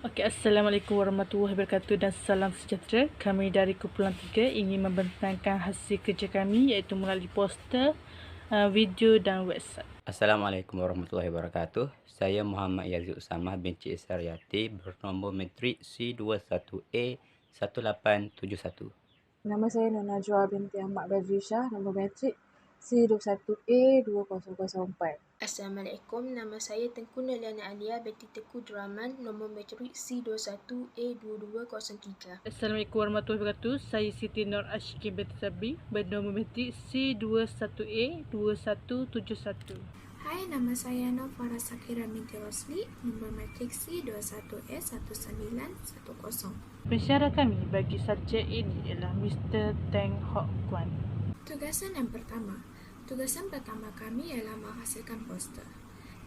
Okey, Assalamualaikum warahmatullahi wabarakatuh dan salam sejahtera. Kami dari Kumpulan 3 ingin membentangkan hasil kerja kami iaitu melalui poster, video dan website. Assalamualaikum warahmatullahi wabarakatuh. Saya Muhammad Yazid Usamah binti Isaryati bernombor metrik C21A1871. Nama saya Nona Najwa binti Ahmad Badrisyah, nombor metrik C21A2004. Assalamualaikum, nama saya Tengku Noliana Alia binti Tengku Duraman, nombor metrik C21A2203. Assalamualaikum warahmatullahi wabarakatuh. Saya Siti Nur Ashkin binti Sabi bernombor metrik C21A2171. Hai, nama saya Nur Farah Sakira binti Rosli, nombor matrik C21S1910. Pensyarah kami bagi subjek ini ialah Mr. Teng Hock Kuan. Tugasan pertama kami ialah menghasilkan poster.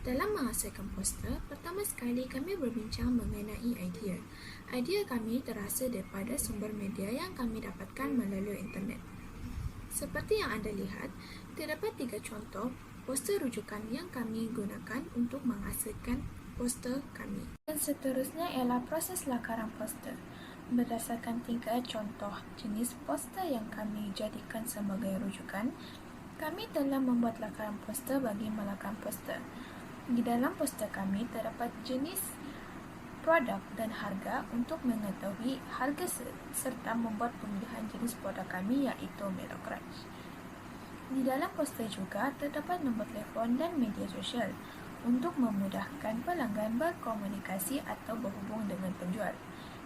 Dalam menghasilkan poster, pertama sekali kami berbincang mengenai idea. Idea kami terasa daripada sumber media yang kami dapatkan melalui internet. Seperti yang anda lihat, terdapat 3 contoh poster rujukan yang kami gunakan untuk menghasilkan poster kami. Dan seterusnya ialah proses lakaran poster. Berdasarkan 3 contoh jenis poster yang kami jadikan sebagai rujukan, kami telah membuat lakaran poster bagi melakukan poster. Di dalam poster kami terdapat jenis produk dan harga untuk mengetahui harga serta membuat pemilihan jenis produk kami iaitu Melocrunch. Di dalam poster juga terdapat nombor telefon dan media sosial untuk memudahkan pelanggan berkomunikasi atau berhubung dengan penjual.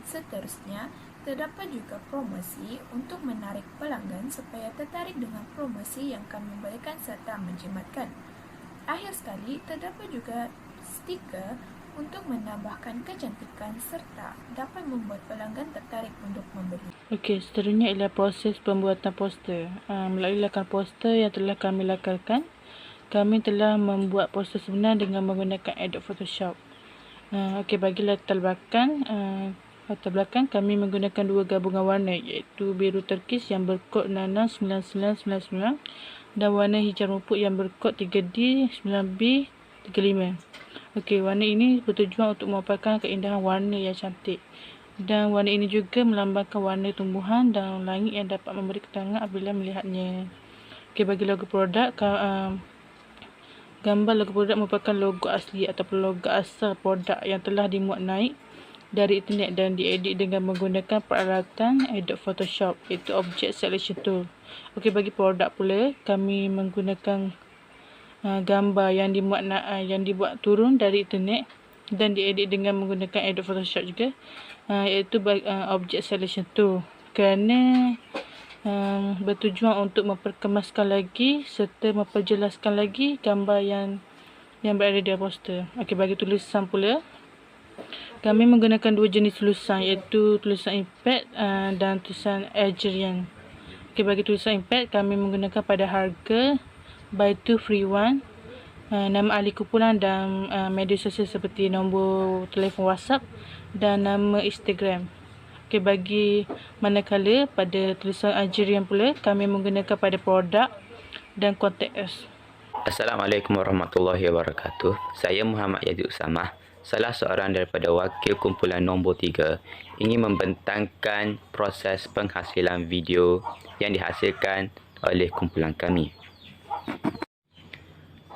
Seterusnya, terdapat juga promosi untuk menarik pelanggan supaya tertarik dengan promosi yang kami berikan serta menjimatkan. Akhir sekali, terdapat juga stiker untuk menambahkan kecantikan serta dapat membuat pelanggan tertarik untuk membeli. Okey, seterusnya ialah proses pembuatan poster. Melalui lakaran poster yang telah kami lakarkan, kami telah membuat poster sebenar dengan menggunakan Adobe Photoshop. Okey, bagi latar belakang kami menggunakan 2 gabungan warna iaitu biru turkis yang berkod NANA 9999 dan warna hijau rumput yang berkod 3D 9B35. Okey, warna ini bertujuan untuk memaparkan keindahan warna yang cantik. Dan warna ini juga melambangkan warna tumbuhan dan langit yang dapat memberi keterangan apabila melihatnya. Okey, bagi logo produk, gambar logo produk merupakan logo asli ataupun logo asal produk yang telah dimuat naik dari internet dan diedit dengan menggunakan peralatan Adobe Photoshop iaitu Object Selection Tool. Okey, bagi produk pula, kami menggunakan gambar yang dibuat turun dari internet dan diedit dengan menggunakan Adobe Photoshop juga, iaitu Object Selection Tool, kerana bertujuan untuk memperkemaskan lagi serta memperjelaskan lagi gambar yang berada di poster. Okey, bagi tulisan pula, kami menggunakan 2 jenis tulisan iaitu tulisan impact dan tulisan Algerian. Okey, bagi tulisan impact kami menggunakan pada harga, buy 2 free 1, nama ahli kumpulan dan media sosial seperti nombor telefon WhatsApp dan nama Instagram. Okey, bagi manakala pada tulisan Algerian pula kami menggunakan pada produk dan contact us. Assalamualaikum warahmatullahi wabarakatuh. Saya Muhammad Yazid Usamah, salah seorang daripada wakil kumpulan nombor 3, ingin membentangkan proses penghasilan video yang dihasilkan oleh kumpulan kami.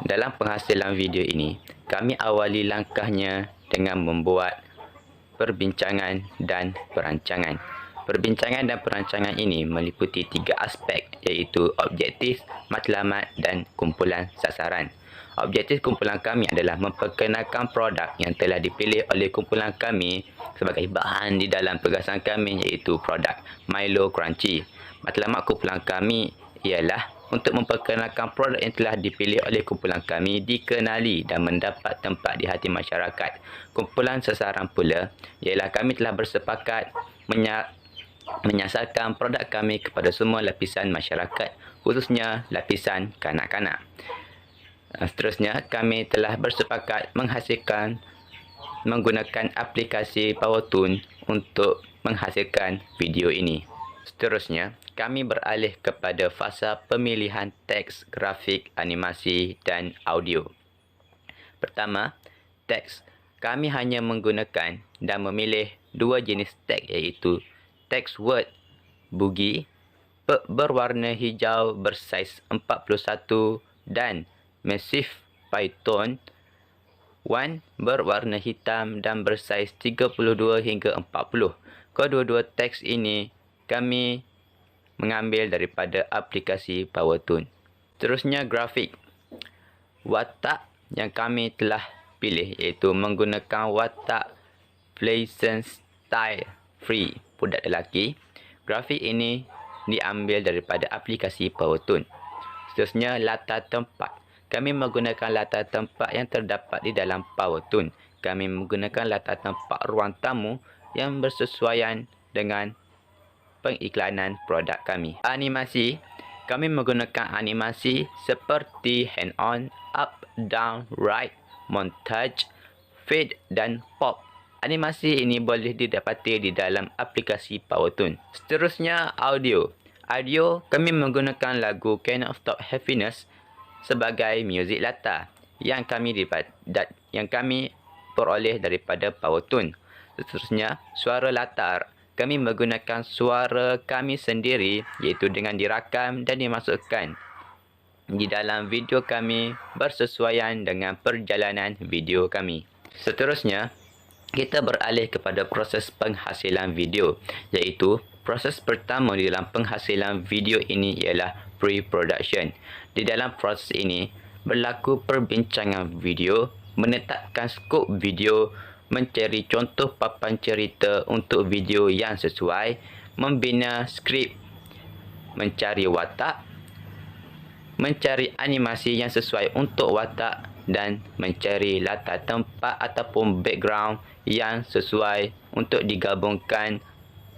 Dalam penghasilan video ini, kami awali langkahnya dengan membuat perbincangan dan perancangan. Perbincangan dan perancangan ini meliputi 3 aspek iaitu objektif, matlamat dan kumpulan sasaran. Objektif kumpulan kami adalah memperkenalkan produk yang telah dipilih oleh kumpulan kami sebagai bahan di dalam pergasan kami iaitu produk Milo Crunchy. Matlamat kumpulan kami ialah untuk memperkenalkan produk yang telah dipilih oleh kumpulan kami dikenali dan mendapat tempat di hati masyarakat. Kumpulan sasaran pula ialah kami telah bersepakat menyasarkan produk kami kepada semua lapisan masyarakat, khususnya lapisan kanak-kanak. Seterusnya, kami telah bersepakat menggunakan aplikasi PowerToon untuk menghasilkan video ini. Seterusnya, kami beralih kepada fasa pemilihan teks, grafik, animasi dan audio. Pertama, teks. Kami hanya menggunakan dan memilih dua jenis teks iaitu text word boogie berwarna hijau bersaiz 41 dan massive Python 1 berwarna hitam dan bersaiz 32 hingga 40. Kedua-dua teks ini kami mengambil daripada aplikasi PowerToon. Seterusnya grafik. Watak yang kami telah pilih iaitu menggunakan watak Pleasant Style Free budak lelaki. Grafik ini diambil daripada aplikasi PowerToon. Seterusnya latar tempat. Kami menggunakan latar tempat yang terdapat di dalam PowerToon. Kami menggunakan latar tempat ruang tamu yang bersesuaian dengan pengiklanan produk kami. Animasi. Kami menggunakan animasi seperti hand on, up, down, right, montage, fade dan pop. Animasi ini boleh didapati di dalam aplikasi PowerToon. Seterusnya audio. Audio, kami menggunakan lagu Cannot Stop Happiness sebagai muzik latar yang kami peroleh daripada PowerToon. Seterusnya, suara latar. Kami menggunakan suara kami sendiri iaitu dengan dirakam dan dimasukkan di dalam video kami bersesuaian dengan perjalanan video kami. Seterusnya, kita beralih kepada proses penghasilan video, iaitu proses pertama di dalam penghasilan video ini ialah pre-production. Di dalam proses ini berlaku perbincangan video, menetapkan skop video, mencari contoh papan cerita untuk video yang sesuai, membina skrip, mencari watak, mencari animasi yang sesuai untuk watak dan mencari latar tempat ataupun background yang sesuai untuk digabungkan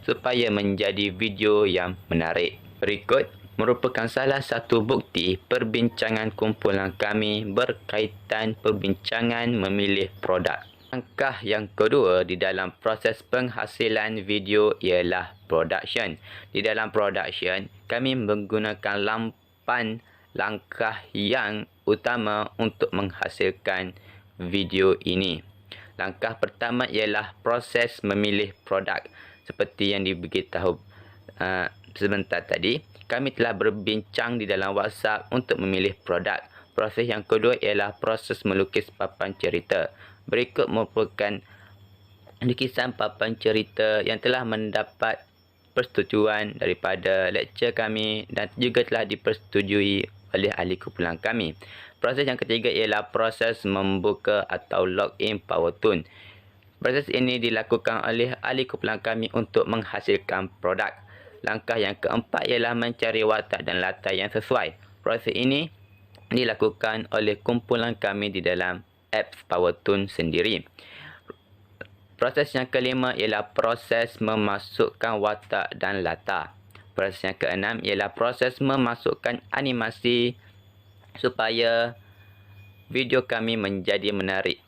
supaya menjadi video yang menarik. Berikut merupakan salah satu bukti perbincangan kumpulan kami berkaitan perbincangan memilih produk. Langkah yang kedua di dalam proses penghasilan video ialah production. Di dalam production, kami menggunakan 8 langkah yang utama untuk menghasilkan video ini. Langkah pertama ialah proses memilih produk. Seperti yang diberitahu sebentar tadi, kami telah berbincang di dalam WhatsApp untuk memilih produk. Proses yang kedua ialah proses melukis papan cerita. Berikut merupakan lukisan papan cerita yang telah mendapat persetujuan daripada lecturer kami dan juga telah dipersetujui oleh ahli kumpulan kami. Proses yang ketiga ialah proses membuka atau login PowerToon. Proses ini dilakukan oleh ahli kumpulan kami untuk menghasilkan produk. Langkah yang keempat ialah mencari watak dan latar yang sesuai. Proses ini dilakukan oleh kumpulan kami di dalam apps PowerToon sendiri. Proses yang kelima ialah proses memasukkan watak dan latar. Proses yang keenam ialah proses memasukkan animasi supaya video kami menjadi menarik.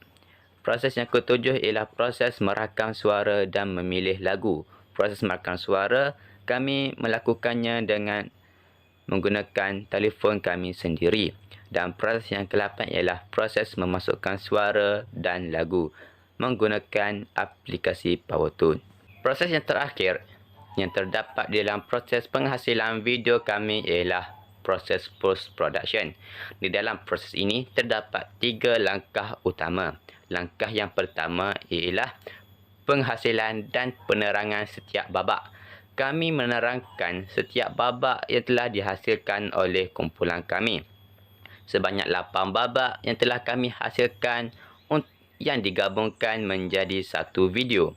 Proses yang ketujuh ialah proses merakam suara dan memilih lagu. Proses merakam suara kami melakukannya dengan menggunakan telefon kami sendiri. Dan proses yang ke-8 ialah proses memasukkan suara dan lagu menggunakan aplikasi PowerToon. Proses yang terakhir yang terdapat dalam proses penghasilan video kami ialah proses post-production. Di dalam proses ini terdapat 3 langkah utama. Langkah yang pertama ialah penghasilan dan penerangan setiap babak. Kami menerangkan setiap babak yang telah dihasilkan oleh kumpulan kami. Sebanyak 8 babak yang telah kami hasilkan yang digabungkan menjadi satu video.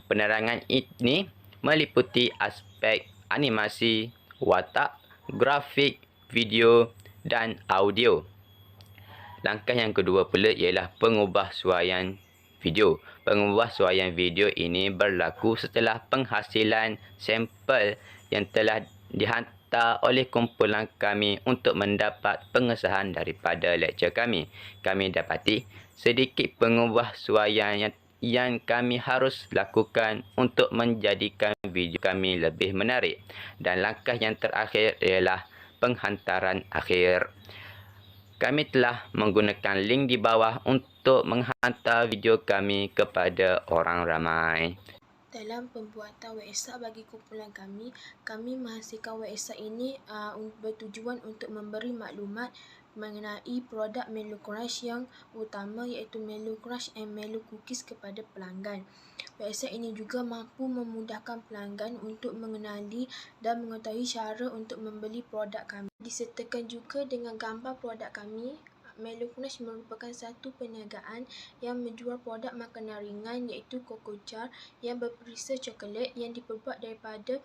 Penerangan ini meliputi aspek animasi, watak, grafik, video dan audio. Langkah yang kedua pula ialah pengubahsuaian video. Pengubahsuaian video ini berlaku setelah penghasilan sampel yang telah dihantar oleh kumpulan kami untuk mendapat pengesahan daripada lecturer kami. Kami dapati sedikit pengubahsuaian yang kami harus lakukan untuk menjadikan video kami lebih menarik. Dan langkah yang terakhir ialah penghantaran akhir. Kami telah menggunakan link di bawah untuk menghantar video kami kepada orang ramai. Dalam pembuatan website bagi kumpulan kami menghasilkan website ini bertujuan untuk memberi maklumat mengenai produk Melo Crunch yang utama iaitu Melo Crunch and Melo Cookies kepada pelanggan. Website ini juga mampu memudahkan pelanggan untuk mengenali dan mengetahui cara untuk membeli produk kami. Disertakan juga dengan gambar produk kami. Melo Crunch merupakan satu perniagaan yang menjual produk makanan ringan iaitu Coco Jar yang berperisa coklat yang diperbuat daripada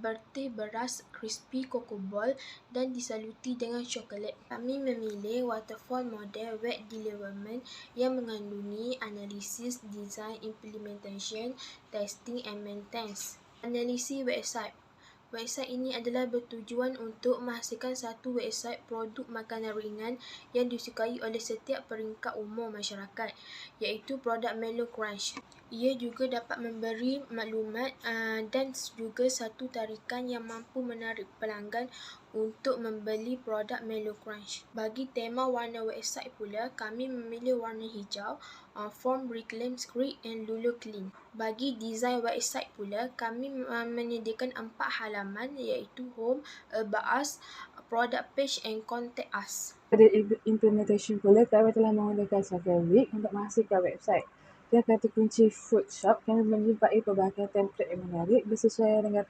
bertih beras crispy Coco Ball dan disaluti dengan coklat. Kami memilih waterfall model web development yang mengandungi analisis, design, implementation, testing and maintenance. Analisis website. Website ini adalah bertujuan untuk menghasilkan satu website produk makanan ringan yang disukai oleh setiap peringkat umur masyarakat, iaitu produk Melo Crunch. Ia juga dapat memberi maklumat dan juga satu tarikan yang mampu menarik pelanggan untuk membeli produk Melo Crunch. Bagi tema warna website pula, kami memilih warna hijau, Form Reclaim Script and Lulu Clean. Bagi desain website pula, kami menyediakan 4 halaman iaitu Home, About Us, Product Page and Contact Us. Pada implementation pula, kami telah menggunakan software Wix untuk menghasilkan website. Dan kata kunci Food Shop, kami menyimpan pelbagai template yang menarik bersesuaian dengan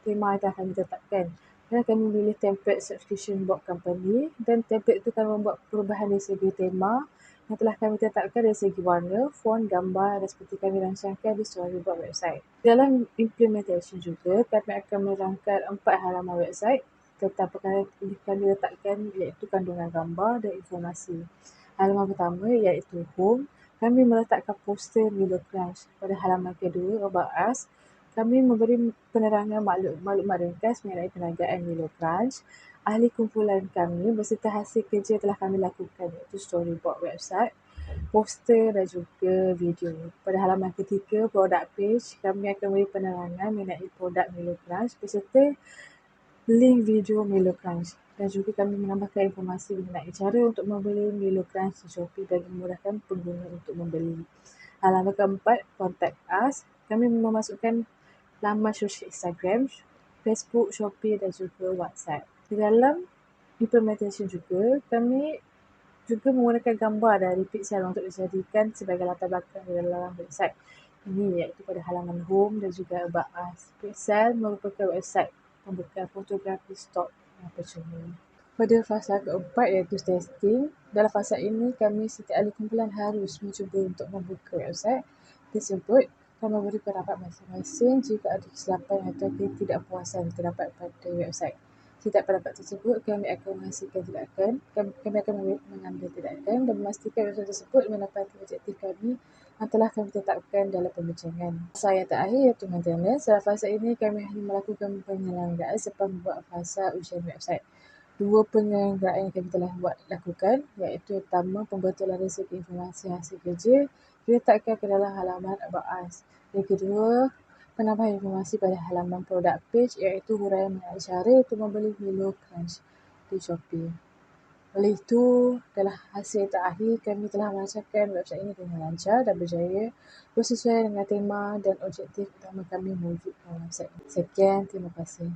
tema yang telah kami tetapkan. Dan kami memilih template subscription box company dan template itu kami membuat perubahan dari segi tema yang telah kami tetapkan dari segi warna, font, gambar dan seperti kami rancangkan di storyboard website. Dalam implementation juga, kami akan merangkai 4 halaman website tentang perkara yang kami letakkan iaitu kandungan gambar dan informasi. Halaman pertama iaitu Home, kami meletakkan poster Melo Crunch. Pada halaman kedua, About Us, kami memberi penerangan maklumat ringkas mengenai perniagaan Melo Crunch, ahli kumpulan kami beserta hasil kerja telah kami lakukan iaitu storyboard website, poster dan juga video. Pada halaman ketiga, Product Page, kami akan memberi penerangan mengenai produk Melo Crunch beserta link video Melo Crunch. Dan juga kami menambahkan informasi mengenai cara untuk membeli Melo Crunch di Shopee bagi memudahkan pengguna untuk membeli. Halaman keempat, Contact Us. Kami memasukkan laman sosial Instagram, Facebook, Shopee dan juga WhatsApp. Di dalam implementation juga, kami juga menggunakan gambar dari Pixel untuk dijadikan sebagai latar belakang di dalam website ini iaitu pada halaman Home dan juga About Us. Pixel merupakan website pembekal fotografi stok yang percuma. Pada fasa keempat iaitu testing. Dalam fasa ini, kami setiap ahli kumpulan harus mencuba untuk membuka website tersebut dan memberi pendapat masing-masing jika ada kesilapan atau ketidakpuasan terdapat pada website. Setiap pendapat tersebut, kami akan menghasilkan tindakan, kami akan mengambil tindakan dan memastikan website tersebut mendapat objektif kami yang telah kami tetapkan dalam pembincangan. Fasa yang terakhir iaitu maintenance. Dalam fasa ini, kami hanya melakukan penyelenggaraan serta membuat fasa ujian website. 2 penyelenggaraan yang kami telah lakukan iaitu pertama, pembetulan dari segi informasi hasil kerja diletakkan ke dalam halaman About Us. Yang kedua, penambahan informasi pada halaman Product Page iaitu huraian mengenai cara untuk membeli Melo Crunch di Shopee. Oleh itu, dalam hasil terakhir, kami telah merancangkan website ini dengan lancar dan berjaya bersesuaian dengan tema dan objektif utama kami mewujudkan website. Sekian, terima kasih.